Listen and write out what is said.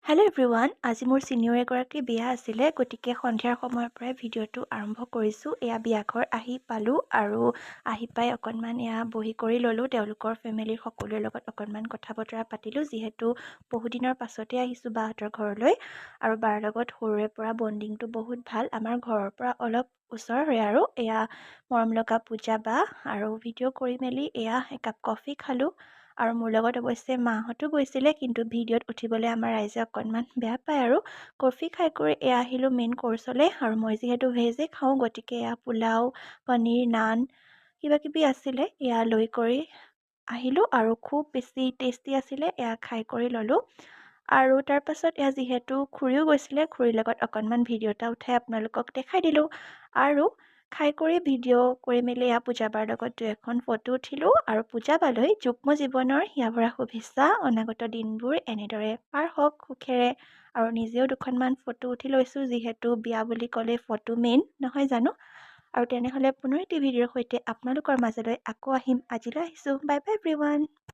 Hello' everyone, আজি মোৰ senior এগৰাকী বিয়া আছিলে, গতিকে সন্ধিয়াৰ সময়ৰ পৰাই ভিডিঅ'টো আৰম্ভ কৰিছোঁ। এয়া বিয়াঘৰ আহি পালোঁ আৰু আহি পাই অকণমান বহি কৰি ল'লোঁ। তেওঁলোকৰ ফেমিলিৰ সকলোৰে লগত অকণমান কথা বতৰা পাতিলোঁ, যিহেতু বহুদিনৰ পাছতে আহিছোঁ বাহঁতৰ ঘৰলৈ আৰু বাৰ লগত সৰুৰে পৰা বণ্ডিংটো বহুত ভাল। আমাৰ ঘৰৰ পৰা অলপ ওচৰৰে আৰু এয়া মৰম লগা পূজা বা আৰু ভিডিঅ' কৰি মেলি একাপ কফি খালোঁ। আৰু মোৰ লগত অৱশ্যে মাহঁতো গৈছিলে, কিন্তু ভিডিঅ'ত উঠিবলৈ আমাৰ ৰাইজে অকণমান বেয়া পায় আৰু কফি খাই কৰি আহিলোঁ মেইন কৰ্চলৈ। আৰু মই যিহেতু ভেজে খাওঁ, গতিকে পোলাও, পনীৰ, নান কিবাকিবি আছিলে, লৈ কৰি আহিলোঁ আৰু খুব বেছি টেষ্টি আছিলে। খাই কৰি ল'লোঁ আৰু তাৰপাছত যিহেতু খুৰীও গৈছিলে, খুৰীৰ লগত অকণমান ভিডিঅ' এটা উঠাই আপোনালোকক দেখাই দিলোঁ আৰু খাই কৰি ভিডিঅ' কৰি মেলি পূজা বাৰ লগত 2-এখন ফটো উঠিলোঁ আৰু পূজা বালৈ যুগ্ম জীৱনৰ হিয়াভৰা শুভেচ্ছা। অনাগত দিনবোৰ এনেদৰে পাৰ হওক সুখেৰে আৰু নিজেও 2খনমান ফটো উঠি লৈছোঁ, যিহেতু বিয়া বুলি ক'লে ফটো মেইন নহয় জানো। আৰু তেনেহ'লে পুনৰ এটি ভিডিঅ'ৰ সৈতে আপোনালোকৰ মাজলৈ আকৌ আহিম। আজিলৈ আহিছোঁ, বাই বাই এভৰিৱান।